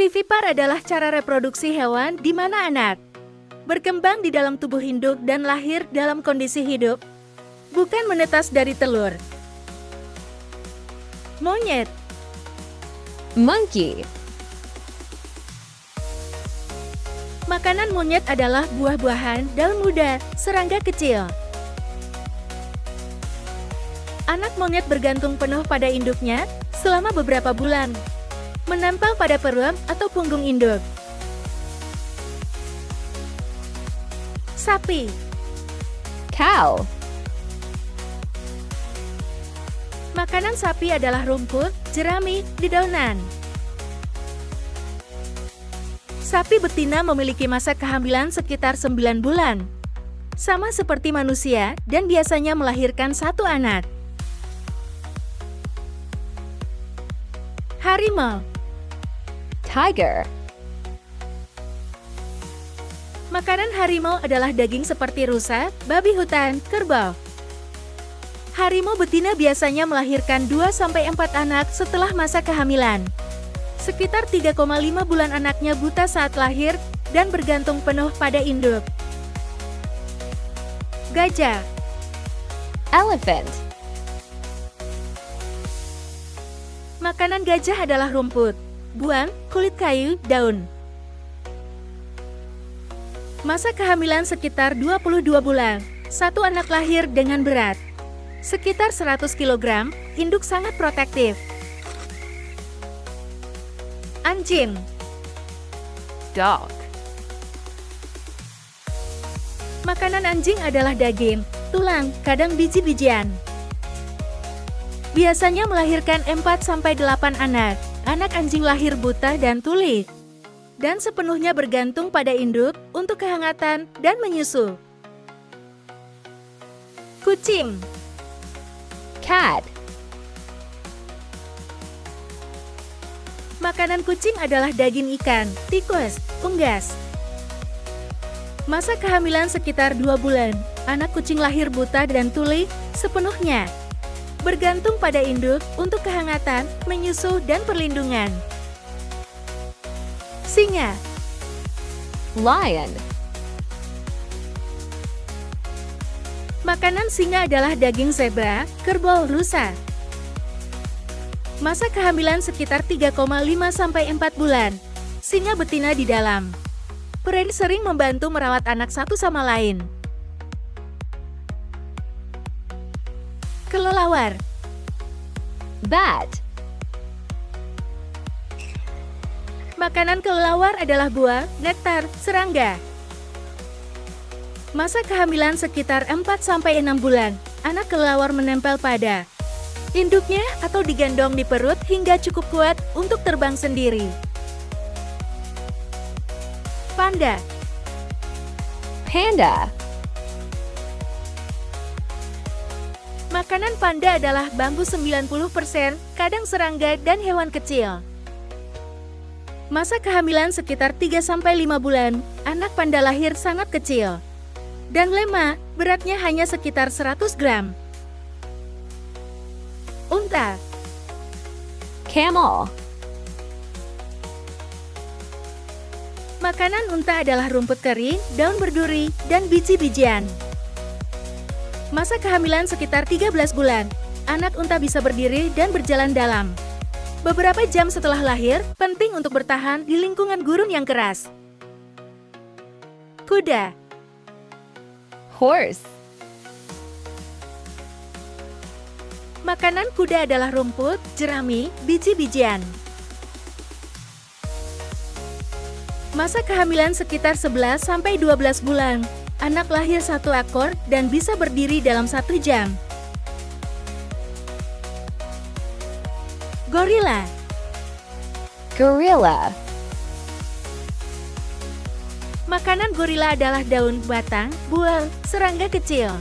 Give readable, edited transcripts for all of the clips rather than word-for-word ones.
Ovivipar adalah cara reproduksi hewan di mana anak berkembang di dalam tubuh induk dan lahir dalam kondisi hidup, bukan menetas dari telur. Monyet. Monkey. Makanan monyet adalah buah-buahan, daun muda, serangga kecil. Anak monyet bergantung penuh pada induknya selama beberapa bulan, menempel pada perut atau punggung induk. Sapi. Cow. Makanan sapi adalah rumput, jerami, dedaunan. Sapi betina memiliki masa kehamilan sekitar 9 bulan. Sama seperti manusia dan biasanya melahirkan 1 anak. Harimau. Tiger. Makanan harimau adalah daging seperti rusa, babi hutan, kerbau. Harimau betina biasanya melahirkan 2-4 anak setelah masa kehamilan. Sekitar 3,5 bulan anaknya buta saat lahir dan bergantung penuh pada induk. Gajah. Elephant. Makanan gajah adalah rumput, buah, kulit kayu, daun. Masa kehamilan sekitar 22 bulan. 1 anak lahir dengan berat sekitar 100 kg, induk sangat protektif. Anjing. Dog. Makanan anjing adalah daging, tulang, kadang biji-bijian. Biasanya melahirkan 4-8 anak. Anak anjing lahir buta dan tuli, dan sepenuhnya bergantung pada induk untuk kehangatan dan menyusu. Kucing. Cat. Makanan kucing adalah daging ikan, tikus, unggas. Masa kehamilan sekitar 2 bulan. Anak kucing lahir buta dan tuli sepenuhnya, bergantung pada induk untuk kehangatan, menyusu, dan perlindungan. Singa. Lion. Makanan singa adalah daging zebra, kerbau, rusa. Masa kehamilan sekitar 3,5-4 bulan. Singa betina di dalam perut sering membantu merawat anak satu sama lain. Kelelawar. Bat. Makanan kelelawar adalah buah, nektar, serangga. Masa kehamilan sekitar 4-6 bulan. Anak kelelawar menempel pada induknya atau digendong di perut hingga cukup kuat untuk terbang sendiri. Panda. Panda. Makanan panda adalah bambu 90%, kadang serangga dan hewan kecil. Masa kehamilan sekitar 3-5 bulan. Anak panda lahir sangat kecil dan lemah, beratnya hanya sekitar 100 gram. Unta. Camel. Makanan unta adalah rumput kering, daun berduri, dan biji-bijian. Masa kehamilan sekitar 13 bulan. Anak unta bisa berdiri dan berjalan dalam beberapa jam setelah lahir, penting untuk bertahan di lingkungan gurun yang keras. Kuda. Horse. Makanan kuda adalah rumput, jerami, biji-bijian. Masa kehamilan sekitar 11-12 bulan. Anak lahir 1 ekor dan bisa berdiri dalam 1 jam. Gorila. Gorilla. Makanan gorila adalah daun, batang, buah, serangga kecil.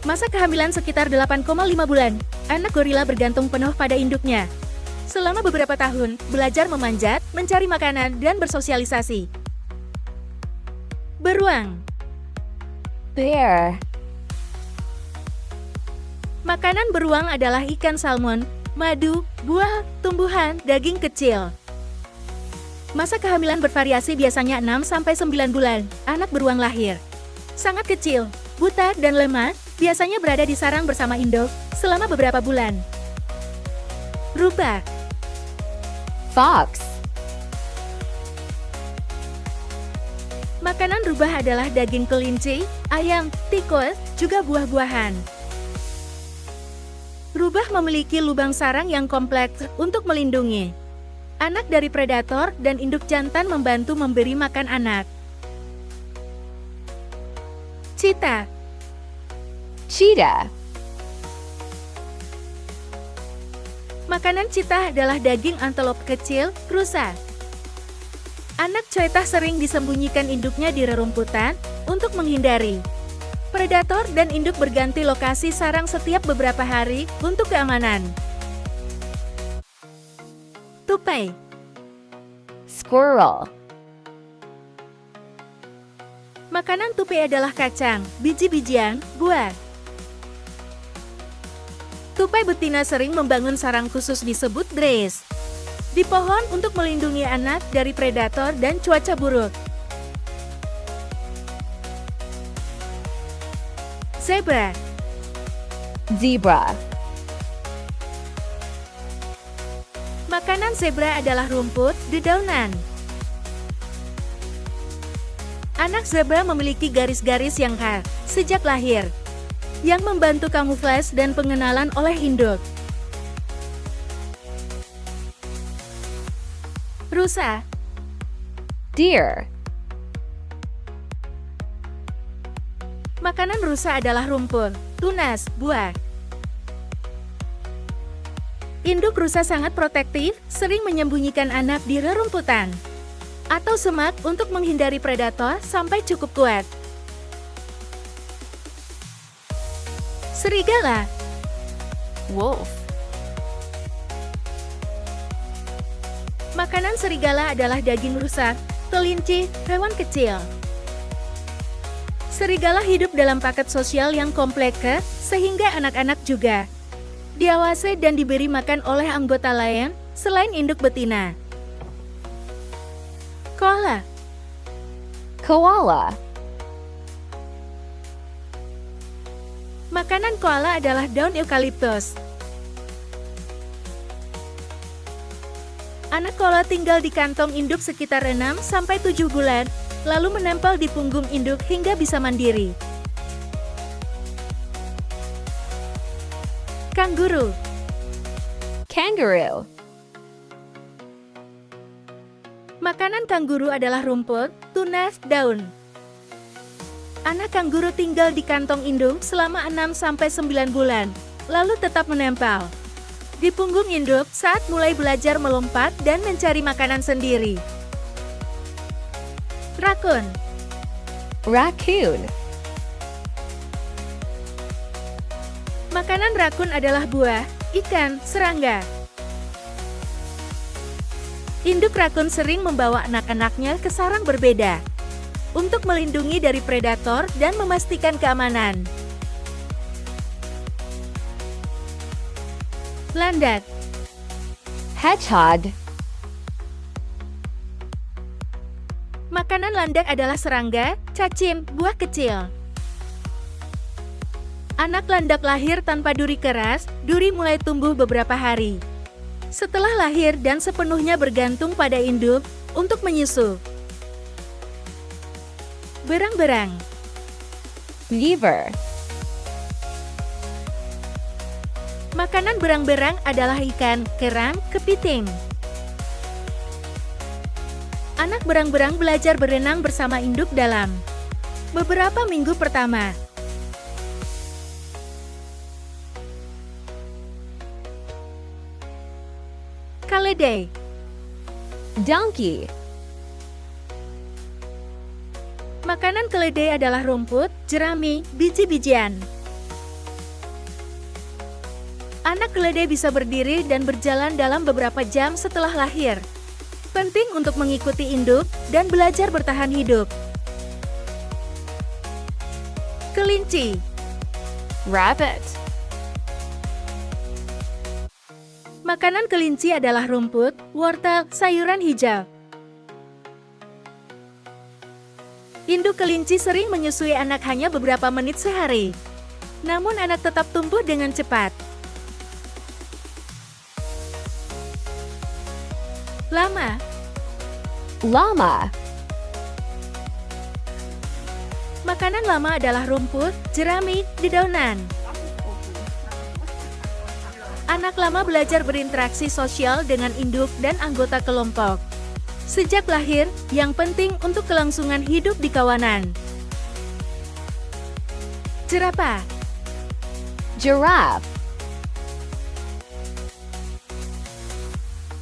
Masa kehamilan sekitar 8,5 bulan. Anak gorila bergantung penuh pada induknya. Selama beberapa tahun, belajar memanjat, mencari makanan, dan bersosialisasi. Beruang. Bear. Makanan beruang adalah ikan salmon, madu, buah, tumbuhan, daging kecil. Masa kehamilan bervariasi biasanya 6-9 bulan, anak beruang lahir. Sangat kecil, buta, dan lemah, biasanya berada di sarang bersama induk selama beberapa bulan. Rubah. Fox. Makanan rubah adalah daging kelinci, ayam, tikus, juga buah-buahan. Rubah memiliki lubang sarang yang kompleks untuk melindungi anak dari predator dan induk jantan membantu memberi makan anak. Cheetah. Cheetah. Makanan cheetah adalah daging antelop kecil, rusa. Anak cheetah sering disembunyikan induknya di rerumputan untuk menghindari predator dan induk berganti lokasi sarang setiap beberapa hari untuk keamanan. Tupai. Squirrel. Makanan tupai adalah kacang, biji-bijian, buah. Tupai betina sering membangun sarang khusus disebut dress di pohon untuk melindungi anak dari predator dan cuaca buruk. Zebra. Zebra. Makanan zebra adalah rumput, dedaunan. Anak zebra memiliki garis-garis yang khas sejak lahir, yang membantu kamuflase dan pengenalan oleh induk. Rusa. Deer. Makanan rusa adalah rumput, tunas, buah. Induk rusa sangat protektif, sering menyembunyikan anak di rerumputan atau semak untuk menghindari predator sampai cukup kuat. Serigala. Wolf. Makanan serigala adalah daging rusa, kelinci, hewan kecil. Serigala hidup dalam paket sosial yang kompleks, sehingga anak-anak juga diawasi dan diberi makan oleh anggota lain selain induk betina. Koala. Koala. Makanan koala adalah daun eukaliptus. Anak koala tinggal di kantong induk sekitar 6-7 bulan, lalu menempel di punggung induk hingga bisa mandiri. Kanguru. Kangaroo. Makanan kanguru adalah rumput, tunas, daun. Anak kanguru tinggal di kantong induk selama 6-9 bulan, lalu tetap menempel di punggung induk saat mulai belajar melompat dan mencari makanan sendiri. Rakun. Raccoon. Makanan rakun adalah buah, ikan, serangga. Induk rakun sering membawa anak-anaknya ke sarang berbeda untuk melindungi dari predator dan memastikan keamanan. Landak. Hedgehog. Makanan landak adalah serangga, cacing, buah kecil. Anak landak lahir tanpa duri keras, duri mulai tumbuh beberapa hari setelah lahir dan sepenuhnya bergantung pada induk untuk menyusu. Berang-berang. Beaver. Makanan berang-berang adalah ikan, kerang, kepiting. Anak berang-berang belajar berenang bersama induk dalam beberapa minggu pertama. Keledai. Donkey. Makanan keledai adalah rumput, jerami, biji-bijian. Anak keledai bisa berdiri dan berjalan dalam beberapa jam setelah lahir. Penting untuk mengikuti induk dan belajar bertahan hidup. Kelinci. Rabbit. Makanan kelinci adalah rumput, wortel, sayuran hijau. Induk kelinci sering menyusui anak hanya beberapa menit sehari. Namun anak tetap tumbuh dengan cepat. Lama. Llama. Makanan lama adalah rumput, jerami, dedaunan. Anak lama belajar berinteraksi sosial dengan induk dan anggota kelompok. Sejak lahir, yang penting untuk kelangsungan hidup di kawanan. Jerapah. Giraffe.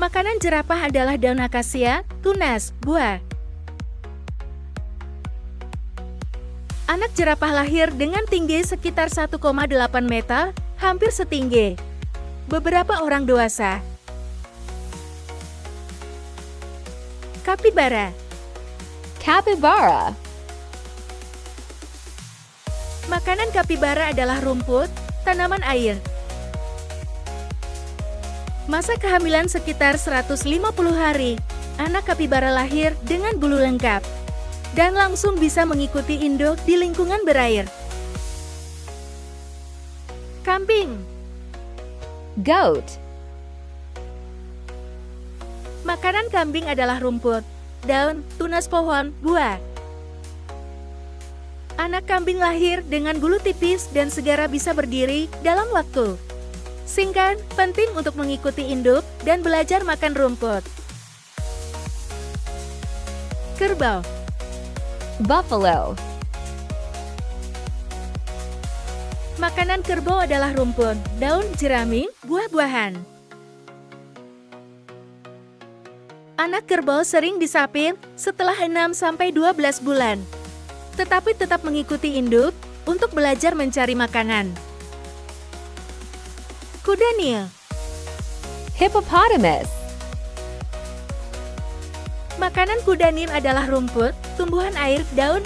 Makanan jerapah adalah daun akasia, tunas, buah. Anak jerapah lahir dengan tinggi sekitar 1,8 meter, hampir setinggi beberapa orang dewasa. Kapibara. Capybara. Makanan kapibara adalah rumput, tanaman air. Masa kehamilan sekitar 150 hari, anak kapibara lahir dengan bulu lengkap dan langsung bisa mengikuti induk di lingkungan berair. Kambing. Goat. Makanan kambing adalah rumput, daun, tunas pohon, buah. Anak kambing lahir dengan bulu tipis dan segera bisa berdiri dalam waktu singkat, penting untuk mengikuti induk dan belajar makan rumput. Kerbau. Buffalo. Makanan kerbau adalah rumput, daun, jerami, buah-buahan. Anak kerbau sering disapir setelah 6-12 bulan, tetapi tetap mengikuti induk untuk belajar mencari makanan. Kuda Nil. Hippopotamus. Makanan kuda Nil adalah rumput, tumbuhan air, daun.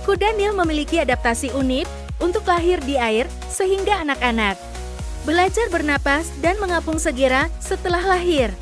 Kuda Nil memiliki adaptasi unik untuk lahir di air sehingga anak-anak belajar bernapas dan mengapung segera setelah lahir.